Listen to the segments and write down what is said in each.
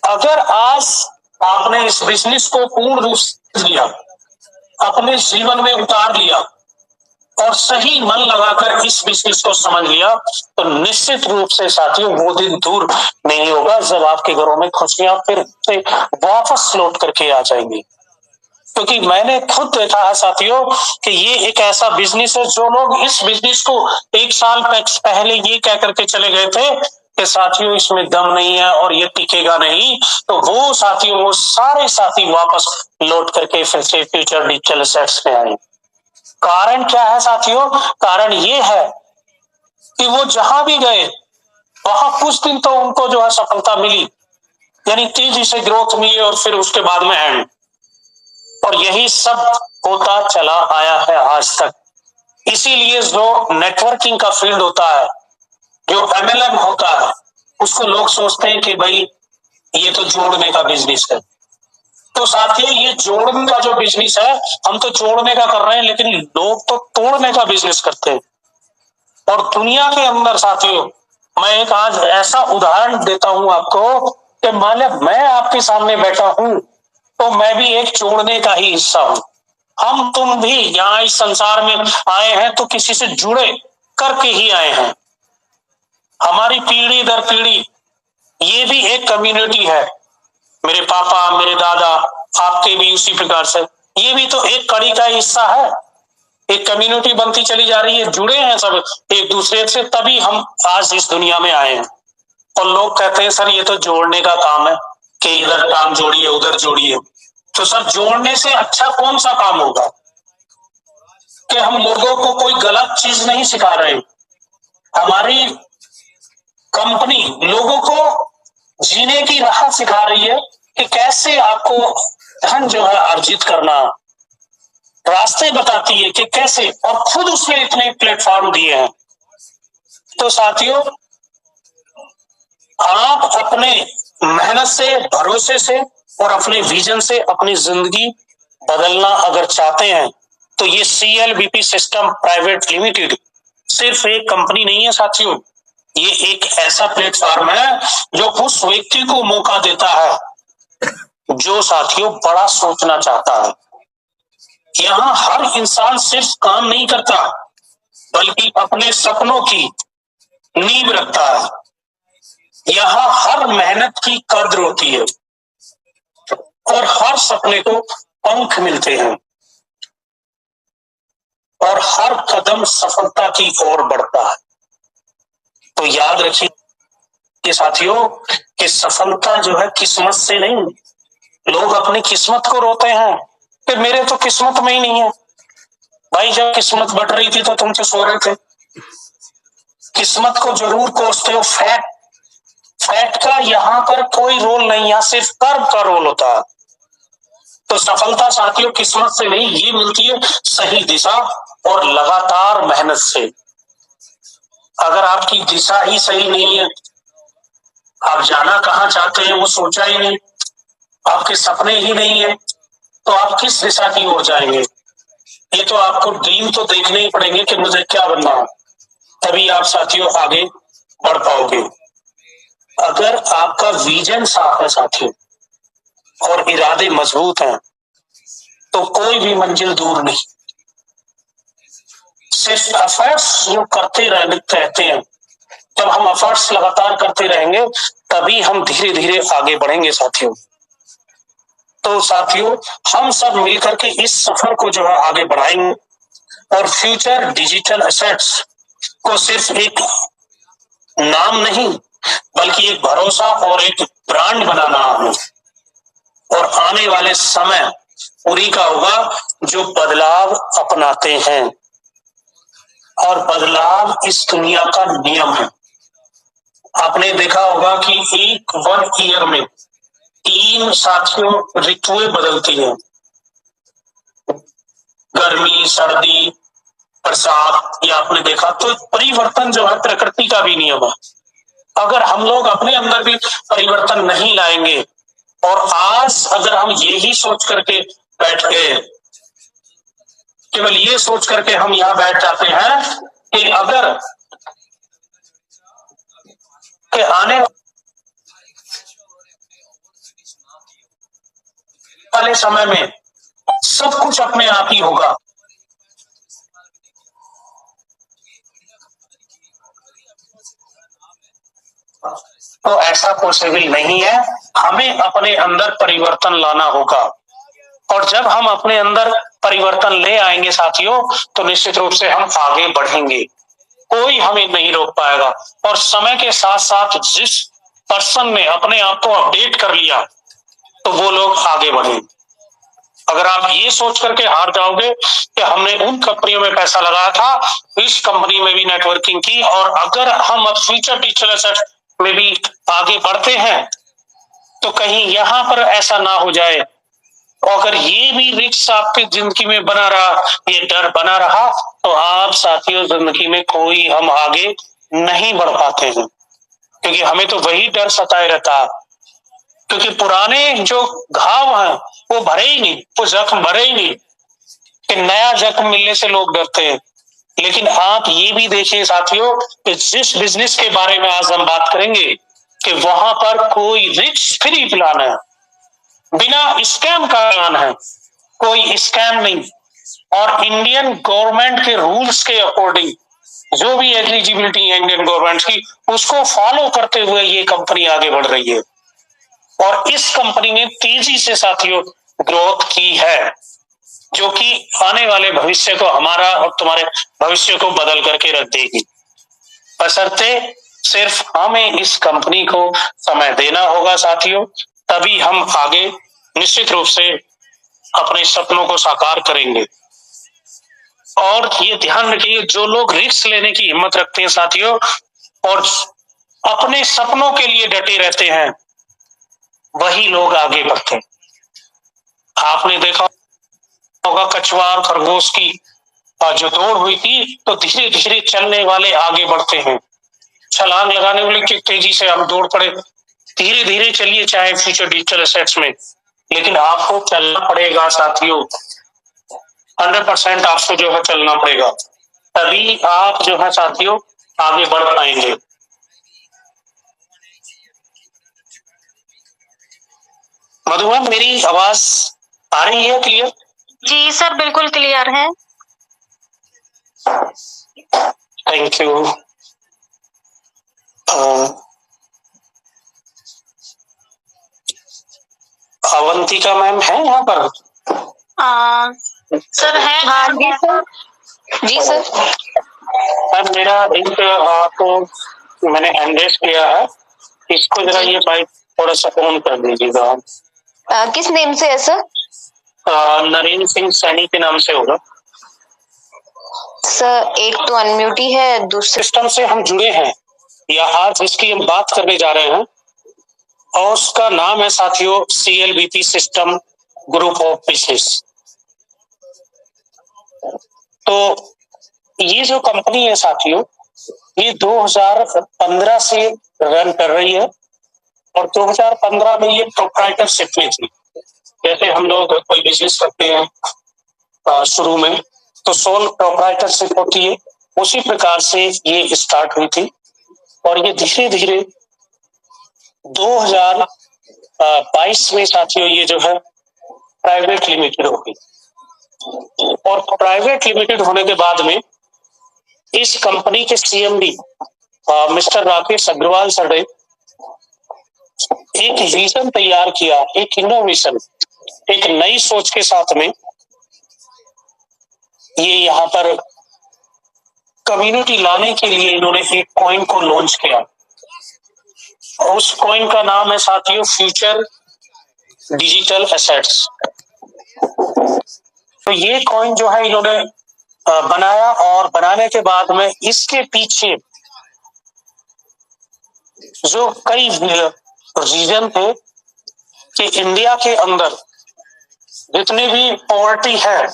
अगर आज आपने इस बिजनेस को पूर्ण रूप से लिया, अपने जीवन में उतार लिया और सही मन लगाकर इस बिजनेस को समझ लिया, तो निश्चित रूप से साथियों वो दिन दूर नहीं होगा जब आपके घरों में खुशियां फिर से वापस लौट करके आ जाएंगी। क्योंकि मैंने खुद देखा है साथियों कि ये एक ऐसा बिजनेस है, जो लोग इस बिजनेस को 1 साल पहले ये कह करके चले गए थे कि साथियों इसमें दम नहीं है और ये टिकेगा नहीं, तो वो साथियों वो सारे साथी वापस लौट करके फिर से फ्यूचर डिजिटल एसेट्स में आए। कारण क्या है साथियों? कारण ये है कि वो जहां भी गए वहां कुछ दिन तो उनको जो है सफलता मिली, यानी तेजी से ग्रोथ मिली और फिर उसके बाद में एंड, और यही सब होता चला आया है आज तक। इसीलिए जो नेटवर्किंग का फील्ड होता है, जो MLM होता है, उसको लोग सोचते हैं कि भाई ये तो जोड़ने का बिजनेस है। तो साथियों ये जोड़ने का जो बिजनेस है, हम तो जोड़ने का कर रहे हैं, लेकिन लोग तो तोड़ने का बिजनेस करते हैं। और दुनिया के अंदर साथियों मैं एक आज ऐसा उदाहरण देता हूं आपको कि मान लिया मैं आपके सामने बैठा हूं, तो मैं भी एक जोड़ने का ही हिस्सा हूं। हम तुम भी यहाँ इस संसार में आए हैं तो किसी से जुड़े करके ही आए हैं। हमारी पीढ़ी दर पीढ़ी ये भी एक कम्युनिटी है। मेरे पापा, मेरे दादा, आपके भी उसी प्रकार से ये भी तो एक कड़ी का हिस्सा है। एक कम्युनिटी बनती चली जा रही है, जुड़े हैं सब एक दूसरे से, तभी हम आज इस दुनिया में आए हैं। और लोग कहते हैं सर ये तो जोड़ने का काम है कि इधर टांग जोड़िए उधर जोड़िए। तो सर जोड़ने से अच्छा कौन सा काम होगा? कि हम लोगों को कोई गलत चीज नहीं सिखा रहे। हमारी कंपनी लोगों को जीने की राह सिखा रही है कि कैसे आपको धन जो है अर्जित करना, रास्ते बताती है कि कैसे, और खुद उसमें इतने प्लेटफॉर्म दिए हैं। तो साथियों आप अपने मेहनत से, भरोसे से और अपने विजन से अपनी जिंदगी बदलना अगर चाहते हैं, तो ये CLBP सिस्टम प्राइवेट लिमिटेड सिर्फ एक कंपनी नहीं है साथियों, ये एक ऐसा प्लेटफॉर्म है जो उस व्यक्ति को मौका देता है जो साथियों बड़ा सोचना चाहता है। यहाँ हर इंसान सिर्फ काम नहीं करता, बल्कि अपने सपनों की नींव रखता है। यहाँ हर मेहनत की कद्र होती है और हर सपने को पंख मिलते हैं और हर कदम सफलता की ओर बढ़ता है। तो याद रखिए कि साथियों कि सफलता जो है किस्मत से नहीं। लोग अपनी किस्मत को रोते हैं कि मेरे तो किस्मत में ही नहीं है। भाई जब किस्मत बढ़ रही थी तो तुम तो सो रहे थे। किस्मत को जरूर कोसते हो। फैट का यहाँ पर कोई रोल नहीं, यहाँ सिर्फ कर्म का रोल होता है। तो सफलता साथियों किस्मत से नहीं, ये मिलती है सही दिशा और लगातार मेहनत से। अगर आपकी दिशा ही सही नहीं है, आप जाना कहाँ चाहते हैं वो सोचा ही नहीं, आपके सपने ही नहीं है, तो आप किस दिशा की ओर जाएंगे? ये तो आपको ड्रीम तो देखने ही पड़ेंगे कि मुझे क्या बनना है, तभी आप साथियों आगे बढ़ पाओगे। अगर आपका विजन साफ है साथियों और इरादे मजबूत हैं, तो कोई भी मंजिल दूर नहीं। सिर्फ एफर्ट्स जो करते रहते हैं, जब हम एफर्ट्स लगातार करते रहेंगे तभी हम धीरे धीरे आगे बढ़ेंगे साथियों। तो साथियों हम सब मिलकर के इस सफर को जो है आगे बढ़ाएंगे और फ्यूचर डिजिटल एसेट्स को सिर्फ एक नाम नहीं बल्कि एक भरोसा और एक ब्रांड बनाना है। और आने वाले समय उन्हीं का होगा जो बदलाव अपनाते हैं, और बदलाव इस दुनिया का नियम है। आपने देखा होगा कि एक 1 ईयर में 3 साथियों ऋतुएं बदलती हैं, गर्मी, सर्दी, बरसात। ये आपने देखा, तो परिवर्तन जो है प्रकृति का भी नियम है। अगर हम लोग अपने अंदर भी परिवर्तन नहीं लाएंगे, और आज अगर हम यही सोच करके बैठ गए, केवल ये सोच करके हम यहाँ बैठ जाते हैं कि अगर के आने वाले समय में सब कुछ अपने आप ही होगा। तो ऐसा पॉसिबल नहीं है, हमें अपने अंदर परिवर्तन लाना होगा। और जब हम अपने अंदर परिवर्तन ले आएंगे साथियों, तो निश्चित रूप से हम आगे बढ़ेंगे, कोई हमें नहीं रोक पाएगा। और समय के साथ साथ जिस पर्सन ने अपने आप को अपडेट कर लिया, तो वो लोग आगे बढ़े। अगर आप ये सोच करके हार जाओगे कि हमने उन कंपनियों में पैसा लगाया था, इस कंपनी में भी नेटवर्किंग की, और अगर हम अब फ्यूचर डिजिटल एसेट में भी आगे बढ़ते हैं, तो कहीं यहां पर ऐसा ना हो जाए। और अगर ये भी रिस्क आपकी जिंदगी में बना रहा, ये डर बना रहा, तो आप साथियों जिंदगी में कोई हम आगे नहीं बढ़ पाते हैं, क्योंकि हमें तो वही डर सताए रहता है। क्योंकि पुराने जो घाव हैं वो भरे ही नहीं, वो जख्म भरे ही नहीं, कि नया जख्म मिलने से लोग डरते हैं। लेकिन आप ये भी देखिए साथियों कि जिस बिजनेस के बारे में आज हम बात करेंगे, कि वहां पर कोई रिस्क फ्री प्लान है, बिना स्कैम का प्लान है, कोई स्कैम नहीं। और इंडियन गवर्नमेंट के रूल्स के अकॉर्डिंग जो भी एलिजिबिलिटी है इंडियन गवर्नमेंट की, उसको फॉलो करते हुए ये कंपनी आगे बढ़ रही है। और इस कंपनी ने तेजी से साथियों ग्रोथ की है, जो कि आने वाले भविष्य को, हमारा और तुम्हारे भविष्य को बदल करके रख देगी। बशर्ते सिर्फ हमें इस कंपनी को समय देना होगा साथियों, तभी हम आगे निश्चित रूप से अपने सपनों को साकार करेंगे। और ये ध्यान रखिए, जो लोग रिस्क लेने की हिम्मत रखते हैं साथियों, और अपने सपनों के लिए डटे रहते हैं, वही लोग आगे बढ़ते हैं। आपने देखा होगा कछुआ और खरगोश की जो दौड़ हुई थी, तो धीरे धीरे चलने वाले आगे बढ़ते हैं। छलांग लगाने वाले की तेजी से हम दौड़ पड़े, धीरे धीरे चलिए चाहे फ्यूचर डिजिटल एसेट्स में, लेकिन आपको चलना पड़ेगा साथियों, 100% आपको जो है चलना पड़ेगा, तभी आप जो है साथियों आगे बढ़ पाएंगे। मधुबन, मेरी आवाज आ रही है क्लियर? जी सर, बिल्कुल क्लियर है। Thank you. अवंतिका मैम है यहाँ पर? सर है। हाँ जी सर। जी सर। मैम मेरा लिंक तो मैंने एंगेज किया है, इसको जरा ये बाइक थोड़ा सा ऑन कर दीजिएगा। किस नेम से है सर? नरेंद्र सिंह सैनी के नाम से होगा सर। एक तो अनम्यूट ही है, दूसरे सिस्टम से हम जुड़े हैं, या आज जिसकी हम बात करने जा रहे हैं, और उसका नाम है साथियों CLBP system group of business. तो ये जो कंपनी है साथियों, ये 2015 से रन कर रही है, और 2015 में ये प्रोप्राइटरशिप में थी। जैसे हम लोग कोई बिजनेस करते हैं शुरू में, तो सोल प्रोप्राइटरशिप होती है, उसी प्रकार से ये स्टार्ट हुई थी। और ये धीरे धीरे 2022 में साथियों ये जो है प्राइवेट लिमिटेड हो गई। और प्राइवेट लिमिटेड होने के बाद में इस कंपनी के CMD mister Rakesh Agarwal sir ने एक विजन तैयार किया, एक इनोवेशन, एक नई सोच के साथ में ये यहाँ पर कम्युनिटी लाने के लिए इन्होंने एक कॉइन को लॉन्च किया, और उस कॉइन का नाम है साथियों फ्यूचर डिजिटल एसेट्स। तो ये कॉइन जो है इन्होंने बनाया, और बनाने के बाद में इसके पीछे जो कई रीजन थे कि इंडिया के अंदर जितनी भी पॉवर्टी है,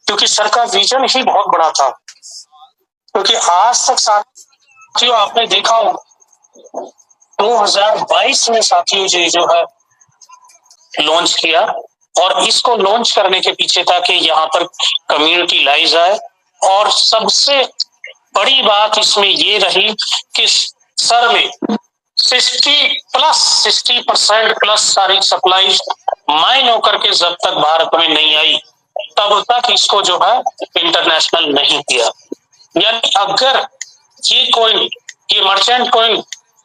क्योंकि सर का विजन ही बहुत बड़ा था, क्योंकि आज तक साथियों आपने देखा हो 2022 में साथियों जो है लॉन्च किया, और इसको लॉन्च करने के पीछे था कि यहाँ पर कम्युनिटी लाई जाए। और सबसे बड़ी बात इसमें ये रही कि सर ने 60% प्लस सारी सप्लाई माइन होकर के जब तक भारत में नहीं आई तब तक इसको जो है इंटरनेशनल नहीं किया। यानी अगर ये कॉइन, ये मर्चेंट कॉइन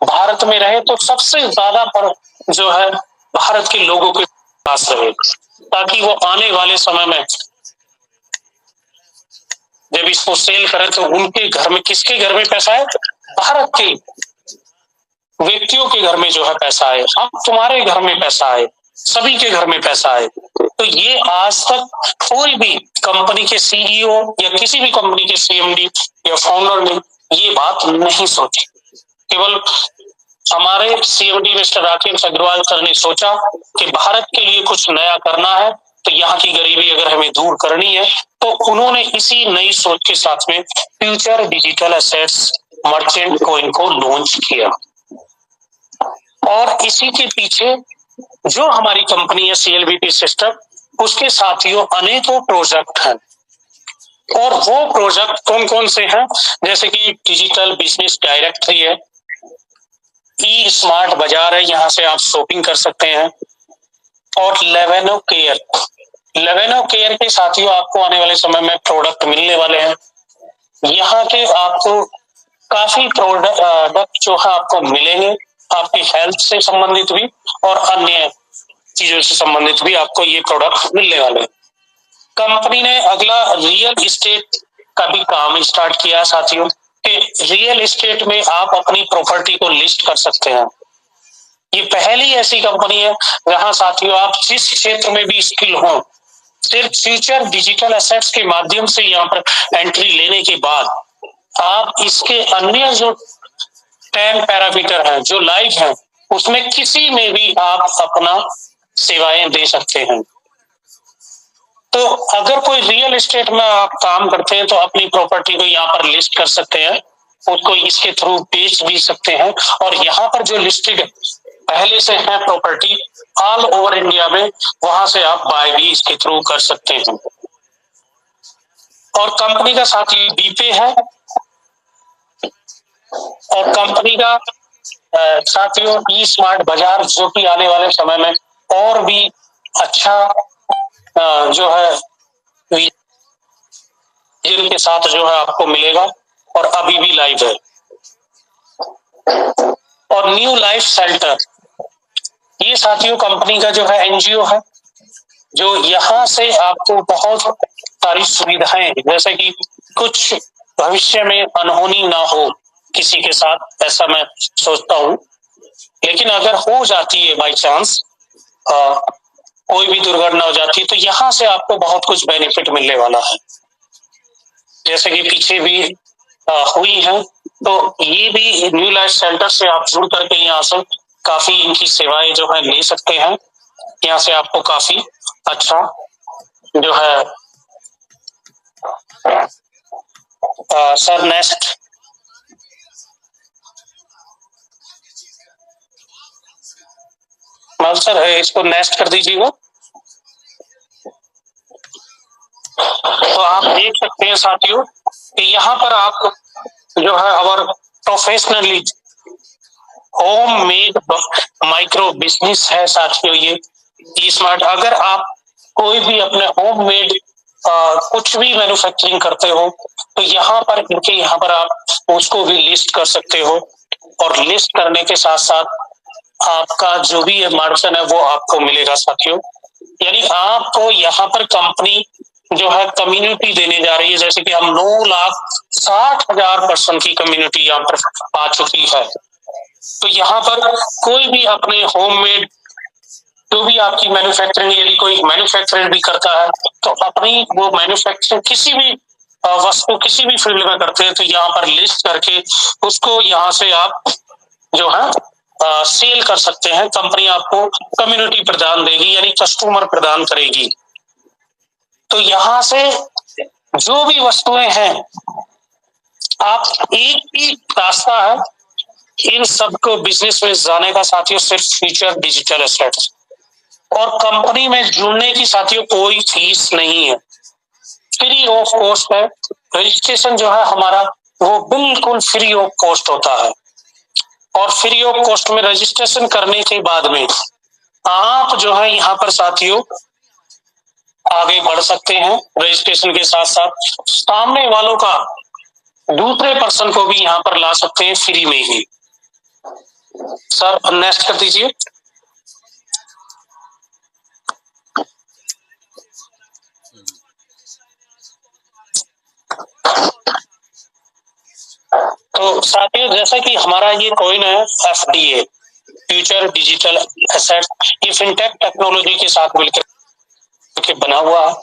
भारत में रहे तो सबसे ज्यादा पर जो है भारत के लोगों के पास रहे, ताकि वो आने वाले समय में जब इसको सेल करें तो उनके घर में, किसके घर में पैसा है? भारत के व्यक्तियों के घर में जो है पैसा है। अब तुम्हारे घर में पैसा है, सभी के घर में पैसा है। तो ये आज तक कोई भी कंपनी के सीईओ या किसी भी कंपनी के सीएमडी या फाउंडर ने ये बात नहीं सोची। केवल हमारे CMD mister Rakesh Agarwal sir ने सोचा कि भारत के लिए कुछ नया करना है, तो यहाँ की गरीबी अगर हमें दूर करनी है, तो उन्होंने इसी नई सोच के साथ में future digital assets merchant coin को लॉन्च किया। और इसी के पीछे जो हमारी कंपनी है सीएलबीटी सिस्टम, उसके साथियों अनेकों प्रोजेक्ट हैं। और वो प्रोजेक्ट कौन कौन से हैं? जैसे कि डिजिटल बिजनेस डायरेक्टरी है, ई स्मार्ट बाजार है, यहाँ से आप शॉपिंग कर सकते हैं। और लेवेनो केयर, लेवेनो केयर के साथियों आपको आने वाले समय में प्रोडक्ट मिलने वाले हैं। यहाँ के आपको काफी प्रोडक्ट जो है आपको मिलेंगे, आपकी हेल्थ से संबंधित भी और अन्य चीजों से संबंधित भी आपको ये प्रोडक्ट मिलने वाले हैं। कंपनी ने अगला रियल एस्टेट का भी काम स्टार्ट किया साथियों, कि रियल एस्टेट में आप अपनी प्रॉपर्टी को लिस्ट कर सकते हैं। ये पहली ऐसी कंपनी है जहां साथियों आप जिस क्षेत्र में भी स्किल हो, सिर्फ फ्यूचर डिजिटल एसेट्स के माध्यम से यहाँ पर एंट्री लेने के बाद आप इसके अन्य जो 10 पैरामीटर हैं जो लाइव हैं, उसमें किसी में भी आप अपना सेवाएं दे सकते हैं। तो अगर कोई रियल एस्टेट में आप काम करते हैं तो अपनी प्रॉपर्टी को यहाँ पर लिस्ट कर सकते हैं, उसको इसके थ्रू बेच भी सकते हैं। और यहाँ पर जो लिस्टेड पहले से है प्रॉपर्टी ऑल ओवर इंडिया में, वहां से आप बाय भी इसके थ्रू कर सकते हैं। और कंपनी का साथ ही बीपे है, और कंपनी का साथियों ई स्मार्ट बाजार, जो कि आने वाले समय में और भी अच्छा जो है जिनके साथ जो है आपको मिलेगा, और अभी भी लाइव है। और न्यू लाइफ सेंटर, ये साथियों कंपनी का जो है एनजीओ है, जो यहाँ से आपको बहुत सारी सुविधाएं, जैसे कि कुछ भविष्य में अनहोनी ना हो किसी के साथ, ऐसा मैं सोचता हूँ, लेकिन अगर हो जाती है बाई चांस कोई भी दुर्घटना हो जाती है, तो यहाँ से आपको बहुत कुछ बेनिफिट मिलने वाला है, जैसे कि पीछे भी हुई है। तो ये भी न्यू लाइफ सेंटर से आप जुड़ करके यहाँ से काफी इनकी सेवाएं जो है ले सकते हैं। यहाँ से आपको काफी अच्छा जो है सर नेक्स्ट सर इसको नेक्स्ट कर दीजिएगा। तो आप देख सकते हैं साथियों कि यहाँ पर आप जो है और professionally home made micro business है साथियों ये स्मार्ट। अगर आप कोई भी अपने होम मेड कुछ भी मैन्युफैक्चरिंग करते हो, तो यहाँ पर आप उसको भी लिस्ट कर सकते हो। और लिस्ट करने के साथ साथ आपका जो भी मार्जिन है वो आपको मिलेगा साथियों। यानी आपको यहाँ पर कंपनी जो है कम्युनिटी देने जा रही है, जैसे कि हम 9,60,000 पर्सन की कम्युनिटी यहाँ पर आ चुकी है। तो यहाँ पर कोई भी अपने होममेड जो भी आपकी मैन्युफैक्चरिंग, यदि कोई मैन्युफैक्चरिंग भी करता है तो अपनी वो मैन्युफैक्चरिंग किसी भी वस्तु किसी भी फील्ड में करते हैं, तो यहाँ पर लिस्ट करके उसको यहाँ से आप जो है सेल कर सकते हैं। कंपनी आपको कम्युनिटी प्रदान देगी, यानी कस्टमर प्रदान करेगी। तो यहाँ से जो भी वस्तुएं हैं, आप एक ही रास्ता है इन सबको बिजनेस में जाने का साथियों, सिर्फ फ्यूचर डिजिटल एसेट्स। और कंपनी में जुड़ने की साथियों कोई फीस नहीं है, फ्री ऑफ कॉस्ट है। रजिस्ट्रेशन जो है हमारा वो बिल्कुल फ्री ऑफ कॉस्ट होता है। और फ्री ऑफ कॉस्ट में रजिस्ट्रेशन करने के बाद में आप जो है यहाँ पर साथियों आगे बढ़ सकते हैं। रजिस्ट्रेशन के साथ साथ सामने वालों का दूसरे पर्सन को भी यहाँ पर ला सकते हैं फ्री में ही। सर नेक्स्ट कर दीजिए। तो साथियों जैसा कि हमारा ये कॉइन है एफडीए, फ्यूचर डिजिटल एसेट, ये फिनटेक टेक्नोलॉजी के साथ मिलकर के बना हुआ है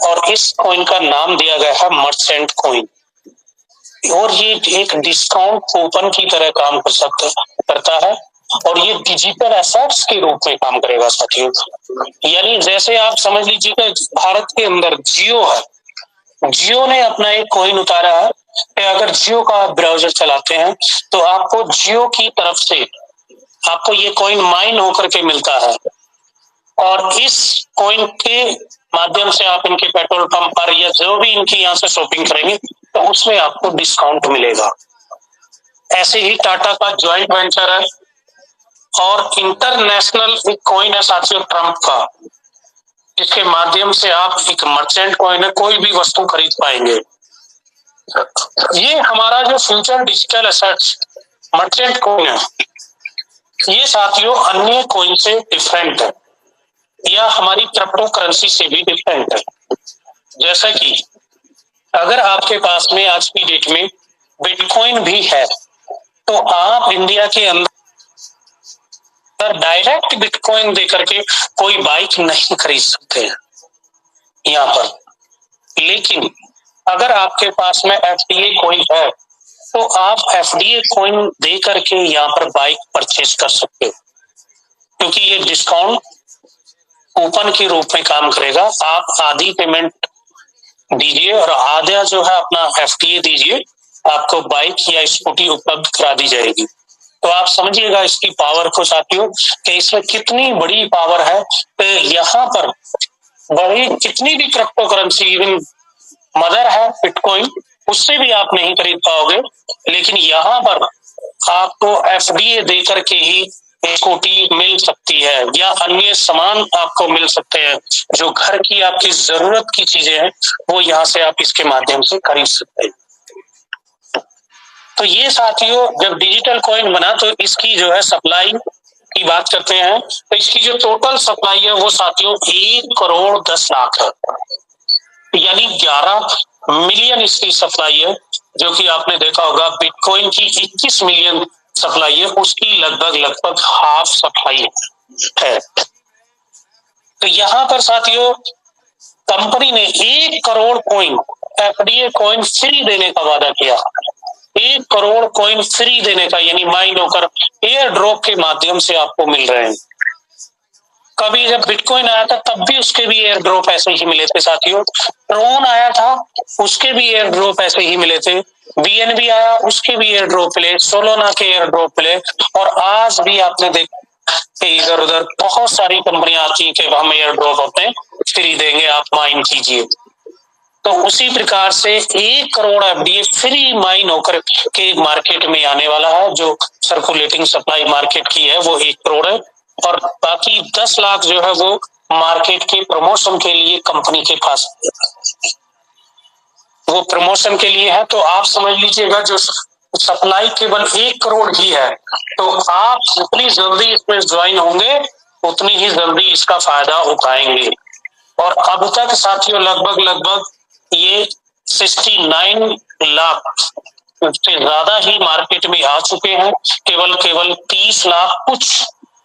और इस कॉइन का नाम दिया गया है मर्चेंट कॉइन। और ये एक डिस्काउंट कूपन की तरह काम करता है और ये डिजिटल एसेट्स के रूप में काम करेगा साथियों। यानी जैसे आप समझ लीजिए भारत के अंदर जियो है, जियो ने अपना एक कॉइन उतारा है कि अगर जियो का आप ब्राउजर चलाते हैं तो आपको जियो की तरफ से आपको ये कॉइन माइन होकर के मिलता है और इस कॉइन के माध्यम से आप इनके पेट्रोल पंप पर या जो भी इनकी यहाँ से शॉपिंग करेंगे तो उसमें आपको डिस्काउंट मिलेगा। ऐसे ही टाटा का ज्वाइंट वेंचर है और इंटरनेशनल एक कॉइन है साथियों ट्रम्प का, जिसके माध्यम से आप एक मर्चेंट कॉइन है कोई भी वस्तु खरीद पाएंगे। ये हमारा जो future digital assets merchant coin है, ये साथियों अन्य कॉइन से डिफरेंट है या हमारी क्रिप्टो करेंसी से भी डिफरेंट है। जैसा कि अगर आपके पास में आज की डेट में बिटकॉइन भी है तो आप इंडिया के अंदर डायरेक्ट बिटकॉइन देकर के कोई बाइक नहीं खरीद सकते हैं यहाँ पर। लेकिन अगर आपके पास में एफडीए कॉइन है तो आप एफडीए कॉइन दे करके यहाँ पर बाइक परचेज कर सकते हो, क्योंकि ये डिस्काउंट कूपन के रूप में काम करेगा। आप आधी पेमेंट दीजिए और आधा जो है अपना एफडीए दीजिए, आपको बाइक या स्कूटी उपलब्ध करा दी जाएगी। तो आप समझिएगा इसकी पावर को साथियों कि इसमें कितनी बड़ी पावर है। तो यहाँ पर बड़ी कितनी भी क्रिप्टो करेंसी इवन मदर है बिटकॉइन, उससे भी आप नहीं खरीद पाओगे, लेकिन यहाँ पर आपको एफडीए दे करके ही स्कूटी मिल सकती है या अन्य सामान आपको मिल सकते हैं। जो घर की आपकी जरूरत की चीजें हैं वो यहाँ से आप इसके माध्यम से खरीद सकते हैं। तो ये साथियों जब डिजिटल कॉइन बना तो इसकी जो है सप्लाई की बात करते हैं तो इसकी जो टोटल सप्लाई है वो साथियों 1,10,00,000 है, यानी 11 मिलियन इसकी सप्लाई है। जो कि आपने देखा होगा बिटकॉइन की 21 मिलियन सप्लाई है, उसकी लगभग हाफ सप्लाई है। तो यहाँ पर साथियों कंपनी ने 1 crore coin FDA coin free देने का वादा किया। 1 करोड़ कॉइन फ्री देने का, यानी माइन होकर एयर ड्रॉप के माध्यम से आपको मिल रहे हैं। कभी जब बिटकॉइन आया था तब भी उसके भी एयर ड्रॉप ऐसे ही मिले थे साथियों। ट्रोन आया था उसके भी एयर ड्रॉप ऐसे ही मिले थे। बीएनबी आया उसके भी एयर ड्रॉप मिले, सोलोना के एयर ड्रॉप मिले और आज भी आपने देखा इधर उधर बहुत सारी कंपनियां आती है कि हम एयर ड्रॉप अपने फ्री देंगे, आप माइन कीजिए। तो उसी प्रकार से 1 करोड़ एफडीए फ्री माइन होकर के मार्केट में आने वाला है। जो सर्कुलेटिंग सप्लाई मार्केट की है वो 1 करोड़ है और बाकी 10 लाख जो है वो मार्केट के प्रमोशन के लिए कंपनी के पास वो प्रमोशन के लिए है। तो आप समझ लीजिएगा जो सप्लाई केवल 1 करोड़ ही है, तो आप जितनी जल्दी इसमें ज्वाइन होंगे उतनी ही जल्दी इसका फायदा उठाएंगे। और अब तक साथियों लगभग ये 69 लाख से ज्यादा ही मार्केट में आ चुके हैं। केवल 30 लाख कुछ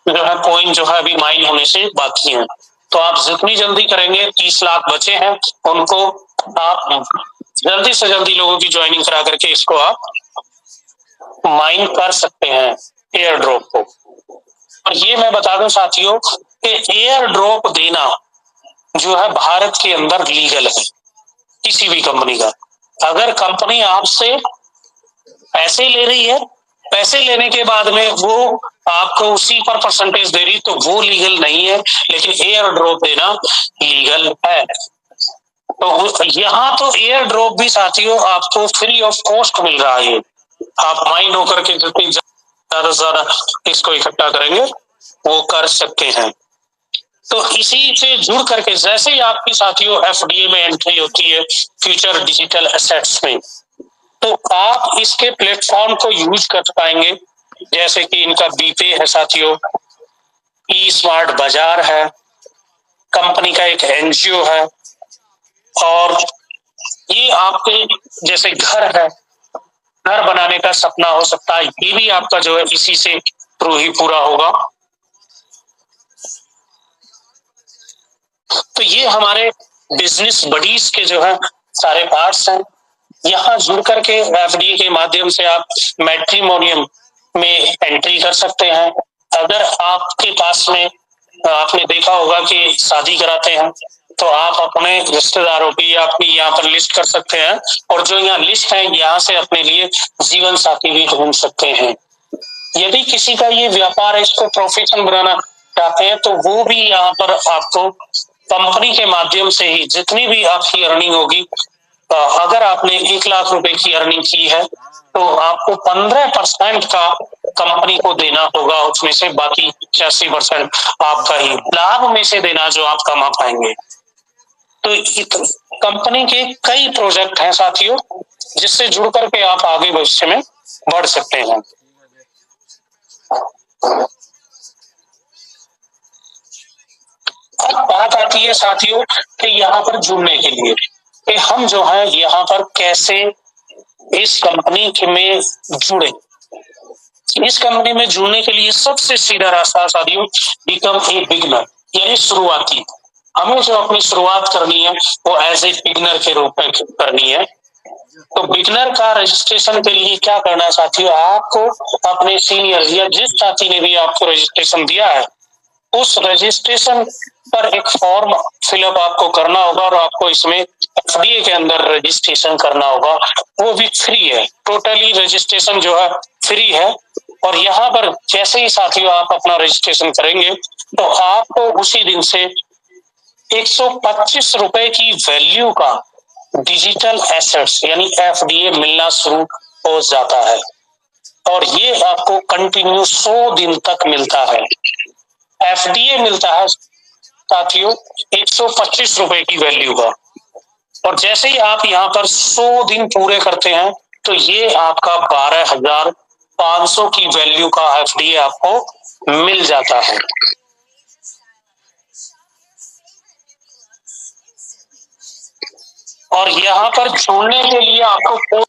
जो है कॉइन जो है अभी माइन होने से बाकी हैं। तो आप जितनी जल्दी करेंगे, 30 लाख बचे हैं उनको आप जल्दी से जल्दी लोगों की ज्वाइनिंग करा करके इसको आप माइन कर सकते हैं एयर ड्रॉप को। और ये मैं बता दूं साथियों कि एयर ड्रॉप देना जो है भारत के अंदर लीगल है किसी भी कंपनी का। अगर कंपनी आपसे पैसे ले रही है, पैसे लेने के बाद में वो आपको उसी पर परसेंटेज दे रही तो वो लीगल नहीं है, लेकिन एयर ड्रॉप देना लीगल है। तो यहाँ तो एयर ड्रॉप भी साथियों आपको फ्री ऑफ कॉस्ट मिल रहा है। आप माइन होकर के जितनी ज्यादा से ज्यादा इसको इकट्ठा करेंगे वो कर सकते हैं। तो इसी से जुड़ करके जैसे ही आपकी साथियों एफडीए में एंट्री होती है फ्यूचर डिजिटल एसेट्स में, तो आप इसके प्लेटफॉर्म को यूज कर पाएंगे। जैसे कि इनका बीपे है साथियों, ई स्मार्ट बाजार है, कंपनी का एक एनजीओ है, और ये आपके जैसे घर है, घर बनाने का सपना हो सकता है, ये भी आपका जो है इसी से थ्रू ही पूरा होगा। तो ये हमारे बिजनेस बडीज के जो है सारे पार्ट्स हैं। यहाँ जुड़ करके एफडीए के माध्यम से आप मैट्रिमोनियम में एंट्री कर सकते हैं। अगर आपके पास में आपने देखा होगा कि शादी कराते हैं, तो आप अपने रिश्तेदारों की आपकी यहाँ पर लिस्ट कर सकते हैं, और जो यहाँ लिस्ट है यहाँ से अपने लिए जीवन साथी भी ढूंढ सकते हैं। यदि किसी का ये व्यापार है, इसको प्रोफेशन बनाना चाहते हैं, तो वो भी यहाँ पर आपको कंपनी के माध्यम से ही जितनी भी आपकी अर्निंग होगी, अगर आपने 1 लाख रुपए की अर्निंग की है, तो आपको 15% का कंपनी को देना होगा, उसमें से बाकी 86% आपका ही लाभ में से देना जो आप कमा पाएंगे। तो कंपनी के कई प्रोजेक्ट हैं साथियों, जिससे जुड़ करके आप आगे भविष्य में बढ़ सकते हैं। अब बात आती है साथियों कि यहाँ पर जुड़ने के लिए कि हम जो है यहाँ पर कैसे इस कंपनी में जुड़े। इस कंपनी में जुड़ने के लिए सबसे सीधा रास्ता साथियों, बिकम ए बिगनर, यानी शुरुआती। हमें जो अपनी शुरुआत करनी है वो एज ए बिगनर के रूप में करनी है। तो बिगनर का रजिस्ट्रेशन के लिए क्या करना है साथियों, आपको अपने सीनियर या जिस साथी ने भी आपको रजिस्ट्रेशन दिया है, उस रजिस्ट्रेशन पर एक फॉर्म फिलअप आपको करना होगा, और आपको इसमें एफडीए के अंदर रजिस्ट्रेशन करना होगा। वो भी फ्री है, टोटली रजिस्ट्रेशन जो है फ्री है। और यहाँ पर जैसे ही साथियों आप अपना रजिस्ट्रेशन करेंगे, तो आपको उसी दिन से 125 रुपए की वैल्यू का डिजिटल एसेट्स यानी एफडीए मिलना शुरू हो जाता है, और ये आपको कंटिन्यू 100 दिन तक मिलता है। एफडीए मिलता है साथियों 125 रुपए की वैल्यू का, और जैसे ही आप यहाँ पर 100 दिन पूरे करते हैं, तो ये आपका 12,500 की वैल्यू का एफडीए आपको मिल जाता है। और यहाँ पर जुड़ने के लिए आपको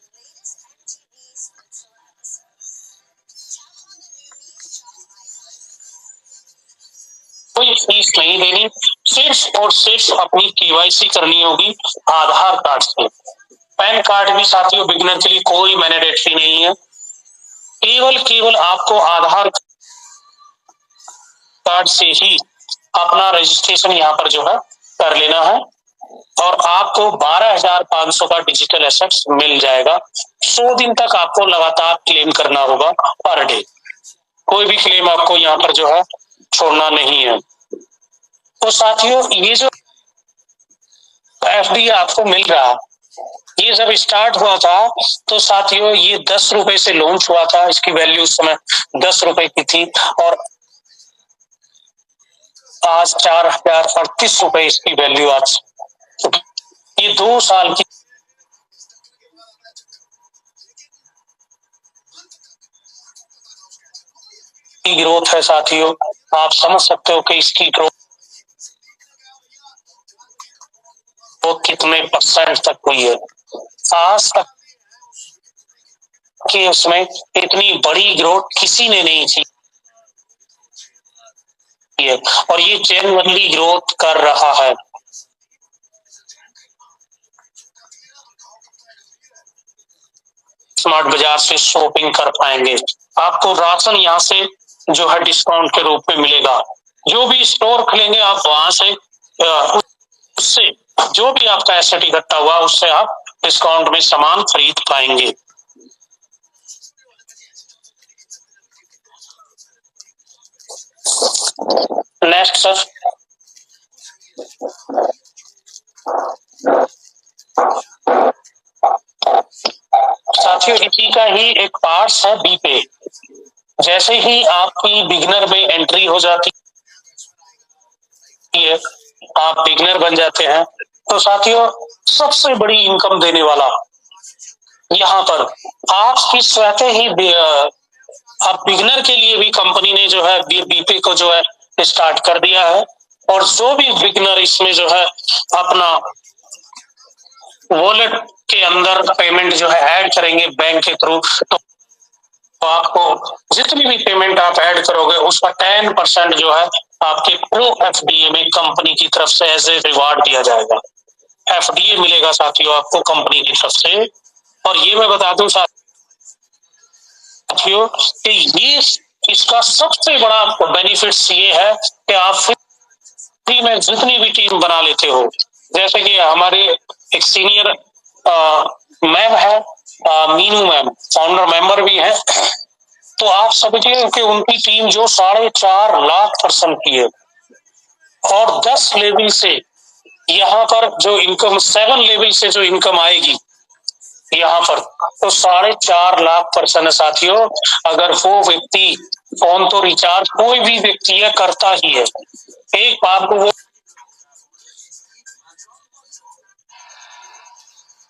कोई फीस नहीं देनी, सिर्फ और सिर्फ अपनी केवाईसी करनी होगी आधार कार्ड से। पैन कार्ड भी साथियों बिगिनर के लिए कोई मैंडेटरी नहीं है, केवल आपको आधार कार्ड से ही अपना रजिस्ट्रेशन यहाँ पर जो है कर लेना है, और आपको 12,500 का डिजिटल एसेट्स मिल जाएगा। 100 दिन तक आपको लगातार क्लेम करना होगा पर डे, कोई भी क्लेम आपको यहाँ पर जो है छोड़ना नहीं है। तो साथियों ये जो एफडी आपको मिल रहा, ये जब स्टार्ट हुआ था तो साथियों ये 10 रुपए से लॉन्च हुआ था, इसकी वैल्यू उस समय 10 रुपए की थी, और आज 4,038 रुपए इसकी वैल्यू आज। ये 2 साल की ग्रोथ है साथियों। आप समझ सकते हो कि इसकी ग्रोथ कितने परसेंट तक हुई है। आज तक कि उसमें इतनी बड़ी ग्रोथ किसी ने नहीं की है, और ये जेन्युइनली ग्रोथ कर रहा है। स्मार्ट बाजार से शॉपिंग कर पाएंगे, आपको राशन यहाँ से जो है डिस्काउंट के रूप में मिलेगा। जो भी स्टोर खुलेंगे आप वहां से उससे जो भी आपका एसेट इकट्ठा हुआ उससे आप डिस्काउंट में सामान खरीद पाएंगे। नेक्स्ट सर, साथियों इसी का ही एक पार्ट्स है बीपे। जैसे ही आपकी बिगिनर में एंट्री हो जाती है, आप बिगनर बन जाते हैं। तो साथियों, सबसे बड़ी इनकम देने वाला यहाँ पर आपकी स्वतः ही अब बिगनर के लिए भी कंपनी ने जो है बीपे को जो है स्टार्ट कर दिया है। और जो भी बिगनर इसमें जो है अपना वॉलेट के अंदर पेमेंट जो है ऐड करेंगे बैंक के थ्रू, तो आपको जितनी भी पेमेंट आप ऐड करोगे उसका 10% जो है आपके प्रो एफडीए में कंपनी की तरफ से एज ए रिवार्ड दिया जाएगा। एफडीए मिलेगा साथियों आपको कंपनी की तरफ से। और ये मैं बता दूं साथियों कि ये इसका सबसे बड़ा बेनिफिट्स ये है कि आप फ्री में जितनी भी टीम बना लेते हो, जैसे कि हमारे एक सीनियर मैम है, मीनू मैम, फाउंडर मेंबर भी है। तो आप समझिए कि उनकी टीम जो 4.5 लाख पर्सन की है और 10 लेवल से यहाँ पर जो इनकम 7 लेवल से जो इनकम आएगी यहाँ पर, तो 4.5 लाख पर्सन है साथियों। अगर वो व्यक्ति फोन तो रिचार्ज कोई भी व्यक्ति है करता ही है, एक बार को वो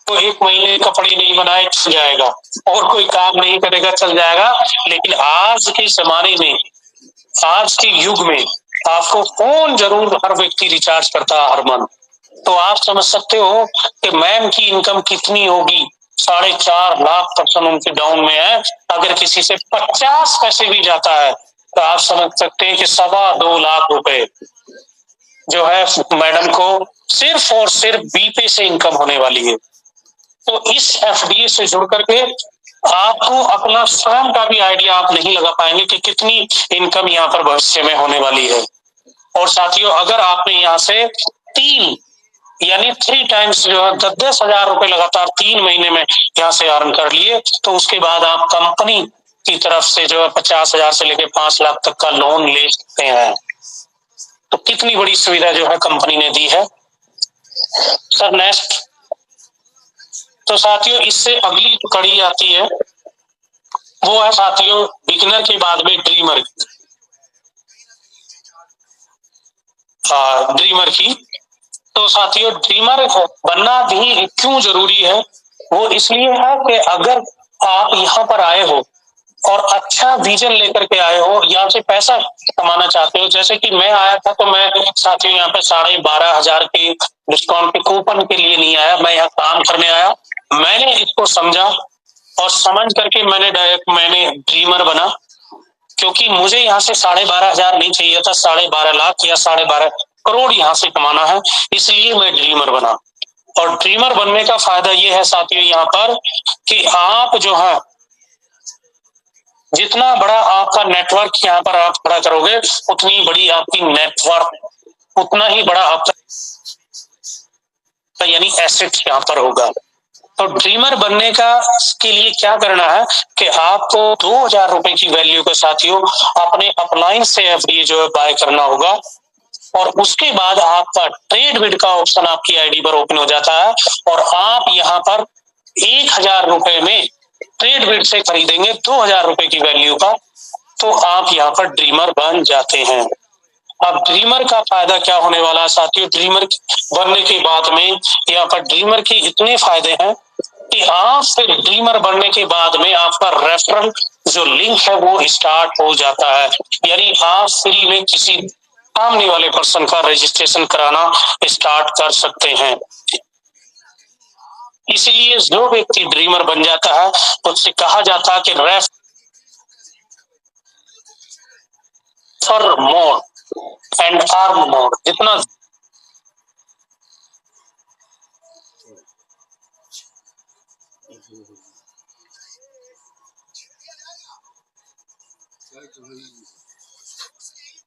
तो 1 महीने कपड़े नहीं बनाए चल जाएगा और कोई काम नहीं करेगा चल जाएगा। लेकिन आज के जमाने में, आज के युग में आपको फोन जरूर हर व्यक्ति रिचार्ज करता है हर मंथ। तो आप समझ सकते हो कि मैम की इनकम कितनी होगी। 4.5 लाख पर्सन उनके डाउन में है। अगर किसी से 50 पैसे भी जाता है तो आप समझ सकते हैं कि 2.25 लाख रुपए जो है मैडम को सिर्फ और सिर्फ बीपे से इनकम होने वाली है। तो इस एफडीए से जुड़ करके आपको अपना स्वयं का भी आइडिया आप नहीं लगा पाएंगे कि कितनी इनकम यहाँ पर भविष्य में होने वाली है। और साथियों, अगर आपने यहाँ से 3 यानी 3 टाइम्स जो है 10-10 हजार रुपए लगातार 3 महीने में यहाँ से अर्न कर लिए, तो उसके बाद आप कंपनी की तरफ से जो है 50,000 से लेकर 5 लाख तक का लोन ले सकते हैं। तो कितनी बड़ी सुविधा जो है कंपनी ने दी है। Sir next. तो साथियों, इससे अगली कड़ी आती है, वो है साथियों बिगिनर के बाद में ड्रीमर की। तो साथियों, ड्रीमर बनना भी क्यों जरूरी है? वो इसलिए है कि अगर आप यहाँ पर आए हो और अच्छा विजन लेकर के आए हो, यहाँ से पैसा कमाना चाहते हो, जैसे कि मैं आया था तो मैं साथियों यहाँ पे 12,500 के डिस्काउंट के कूपन के लिए नहीं आया, मैं यहाँ काम करने आया। मैंने इसको समझा और समझ करके मैंने ड्रीमर बना, क्योंकि मुझे यहाँ से 12,500 नहीं चाहिए था, 12.5 लाख या 12.5 करोड़ यहाँ से कमाना है, इसलिए मैं ड्रीमर बना। और ड्रीमर बनने का फायदा ये है साथियों यहाँ पर कि आप जो है जितना बड़ा आपका नेटवर्क यहाँ पर आप खड़ा करोगे, उतनी बड़ी आपकी नेटवर्क, उतना ही बड़ा आपका यानी एसेट यहाँ पर होगा। तो ड्रीमर बनने के लिए क्या करना है कि आपको 2,000 रुपए की वैल्यू के साथियों अपने अपलाइन से एफडी जो है बाय करना होगा। और उसके बाद आपका ट्रेड बिड का ऑप्शन आपकी आईडी पर ओपन हो जाता है और आप यहाँ पर 1,000 रुपए में ट्रेड बिड से खरीदेंगे 2,000 रुपए की वैल्यू का, तो आप यहाँ पर ड्रीमर बन जाते हैं। अब ड्रीमर का फायदा क्या होने वाला है साथियों? ड्रीमर बनने के बाद में यहाँ पर ड्रीमर के इतने फायदे हैं कि आप फिर ड्रीमर बनने के बाद में आपका रेफरल जो लिंक है वो स्टार्ट हो जाता है, यानी आप फ्री में किसी सामने वाले पर्सन का रजिस्ट्रेशन कराना स्टार्ट कर सकते हैं। इसलिए जो व्यक्ति ड्रीमर बन जाता है उससे कहा जाता है कि refer more and earn more. जितना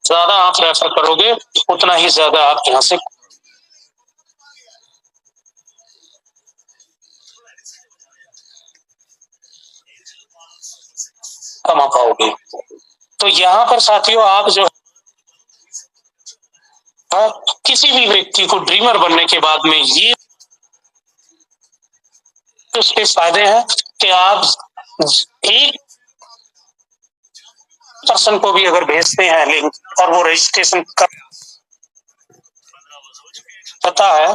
ज्यादा आप रेफर करोगे उतना ही ज्यादा आप यहाँ से कमा पाओगे। तो यहाँ पर साथियों आप जो किसी भी व्यक्ति को ड्रीमर बनने के बाद में ये उसके फायदे हैं कि आप एक पर्सन को भी अगर भेजते हैं लिंक और वो रजिस्ट्रेशन कर पता है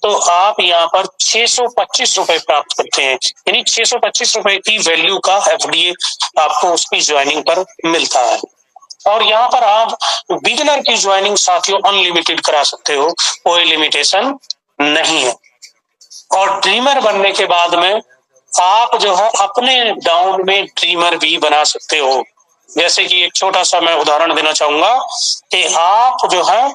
तो आप यहाँ पर 625 रुपए प्राप्त करते हैं, यानी 625 रुपए की वैल्यू का एफडीए आपको उसकी ज्वाइनिंग पर मिलता है। और यहाँ पर आप बिगिनर की ज्वाइनिंग साथियों अनलिमिटेड करा सकते हो, कोई लिमिटेशन नहीं है। और ड्रीमर बनने के बाद में आप जो है अपने डाउन में ड्रीमर भी बना सकते हो। जैसे कि एक छोटा सा मैं उदाहरण देना चाहूंगा कि आप जो है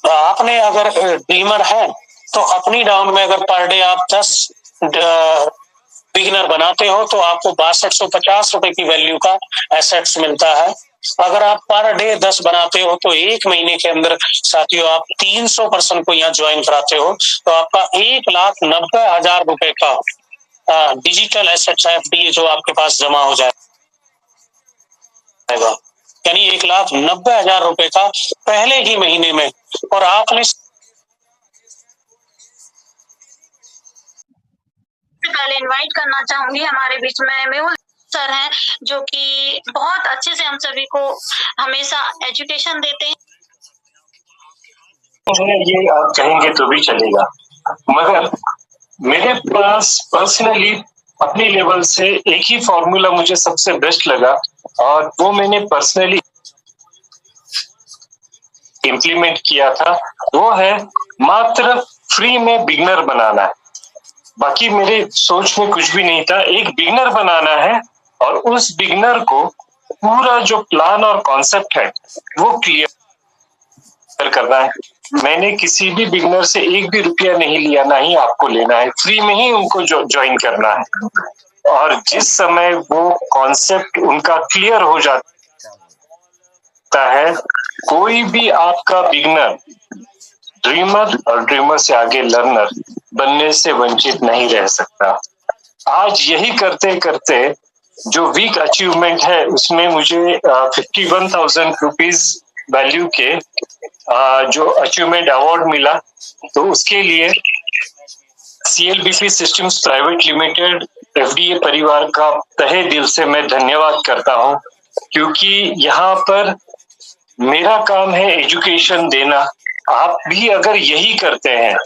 आपने अगर ड्रीमर है तो अपनी डाउन में अगर पर डे आप 10 बिगिनर बनाते हो तो आपको 6250 रुपए की वैल्यू का एसेट्स मिलता है। अगर आप पर डे 10 बनाते हो तो एक महीने के अंदर साथियों आप 300 पर्सन को यहाँ ज्वाइन कराते हो तो आपका 1,90,000 रुपए का डिजिटल एसेट्स एफडीए जो आपके पास जमा हो जाएगा, यानी 1,90,000 रुपए का पहले ही महीने में। और आपने इनवाइट करना चाहूंगी हमारे बीच में मेहुल सर हैं जो कि बहुत अच्छे से हम सभी को हमेशा एजुकेशन देते हैं। ये आप कहेंगे तो भी चलेगा, मगर मेरे पास पर्सनली अपनी लेवल से एक ही फॉर्मूला मुझे सबसे बेस्ट लगा और वो मैंने पर्सनली इम्प्लीमेंट किया था। वो है मात्र फ्री में बिगनर बनाना है। बाकी मेरे सोच में कुछ भी नहीं था, एक बिगनर बनाना है और उस बिगनर को पूरा जो प्लान और कॉन्सेप्ट है वो क्लियर करना है। मैंने किसी भी बिगनर से एक भी रुपया नहीं लिया, ना ही आपको लेना है, फ्री में ही उनको ज्वाइन करना है। और जिस समय वो कॉन्सेप्ट उनका क्लियर हो जाता है, कोई भी आपका बिगनर ड्रीमर और ड्रीमर से आगे लर्नर बनने से वंचित नहीं रह सकता। आज यही करते करते जो वीक अचीवमेंट है उसमें मुझे 51,000 रुपीज वैल्यू के जो अचीवमेंट अवार्ड मिला, तो उसके लिए CLBC systems private limited FDA परिवार का तहे दिल से मैं धन्यवाद करता हूं, क्योंकि यहाँ पर मेरा काम है एजुकेशन देना। आप भी अगर यही करते हैं,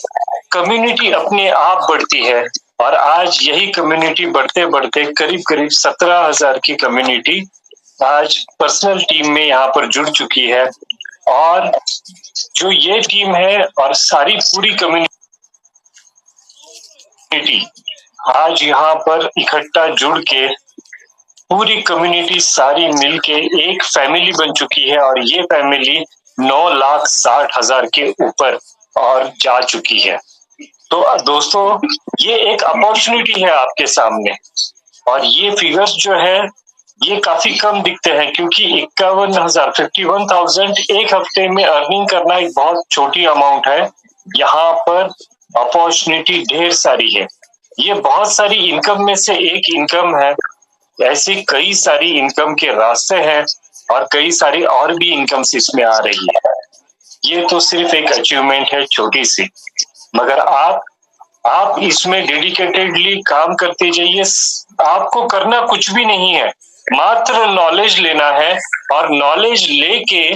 कम्युनिटी अपने आप बढ़ती है। और आज यही कम्युनिटी बढ़ते बढ़ते करीब करीब 17,000 की कम्युनिटी आज पर्सनल टीम में यहाँ पर जुड़ चुकी है। और जो ये टीम है और सारी पूरी कम्युनिटी आज यहाँ पर इकट्ठा जुड़ के पूरी कम्युनिटी सारी मिलके एक फैमिली बन चुकी है। और ये फैमिली 9,60,000 के ऊपर और जा चुकी है। तो दोस्तों, ये एक अपॉर्चुनिटी है आपके सामने। और ये फिगर्स जो है ये काफी कम दिखते हैं, क्योंकि 51,000 एक हफ्ते में अर्निंग करना एक बहुत छोटी अमाउंट है। यहाँ पर अपॉर्चुनिटी ढेर सारी है। ये बहुत सारी इनकम में से एक इनकम है। ऐसी कई सारी इनकम के रास्ते हैं और कई सारी और भी इनकम्स इसमें आ रही है। ये तो सिर्फ एक अचीवमेंट है छोटी सी, मगर आप इसमें डेडिकेटेडली काम करते जाइए। आपको करना कुछ भी नहीं है, मात्र नॉलेज लेना है और नॉलेज लेके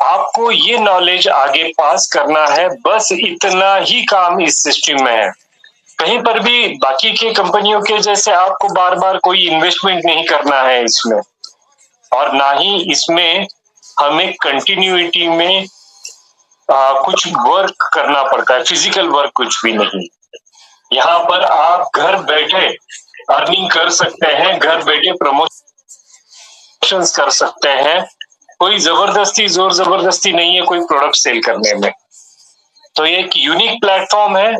आपको ये नॉलेज आगे पास करना है। बस इतना ही काम इस सिस्टम में है। कहीं पर भी बाकी के कंपनियों के जैसे आपको बार बार कोई इन्वेस्टमेंट नहीं करना है इसमें, और ना ही इसमें हमें कंटिन्यूटी में कुछ वर्क करना पड़ता है, फिजिकल वर्क कुछ भी नहीं। यहाँ पर आप घर बैठे अर्निंग कर सकते हैं, घर बैठे प्रमोशंस कर सकते हैं। कोई जोर जबरदस्ती नहीं है कोई प्रोडक्ट सेल करने में। तो ये एक यूनिक प्लेटफॉर्म है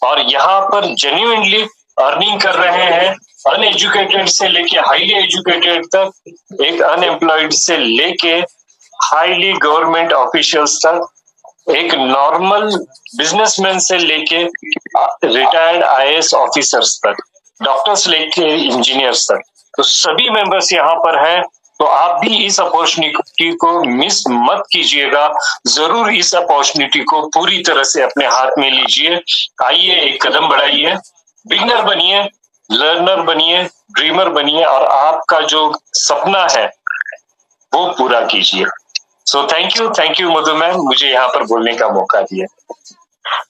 और यहाँ पर जेन्युइनली अर्निंग कर रहे हैं, अनएजुकेटेड से लेके हाईली एजुकेटेड तक, एक अनएम्प्लॉयड से लेके हाईली गवर्नमेंट ऑफिशियल्स तक, एक नॉर्मल बिजनेसमैन से लेके रिटायर्ड IAS ऑफिसर्स तक, डॉक्टर्स लेके इंजीनियर्स तक, तो सभी मेंबर्स यहाँ पर हैं। तो आप भी इस अपॉर्चुनिटी को मिस मत कीजिएगा, जरूर इस अपॉर्चुनिटी को पूरी तरह से अपने हाथ में लीजिए। आइए एक कदम बढ़ाइए, बिगनर बनिए, लर्नर बनिए, ड्रीमर बनिए और आपका जो सपना है वो पूरा कीजिए। So thank you Madhu ma'am, मुझे यहाँ पर बोलने का मौका दिया।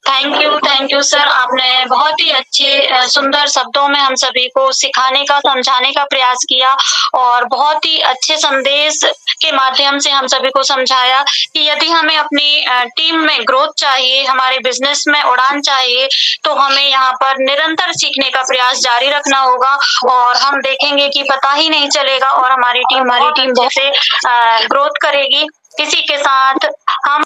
Thank you sir. आपने बहुत ही अच्छे सुंदर शब्दों में हम सभी को सिखाने का, समझाने का प्रयास किया और बहुत ही अच्छे संदेश के माध्यम से हम सभी को समझाया कि यदि हमें अपनी टीम में ग्रोथ चाहिए, हमारे बिजनेस में उड़ान चाहिए, तो हमें यहाँ पर निरंतर सीखने का प्रयास जारी रखना होगा और हम देखेंगे कि पता ही नहीं चलेगा और हमारी टीम जैसे ग्रोथ करेगी। इसी के साथ हम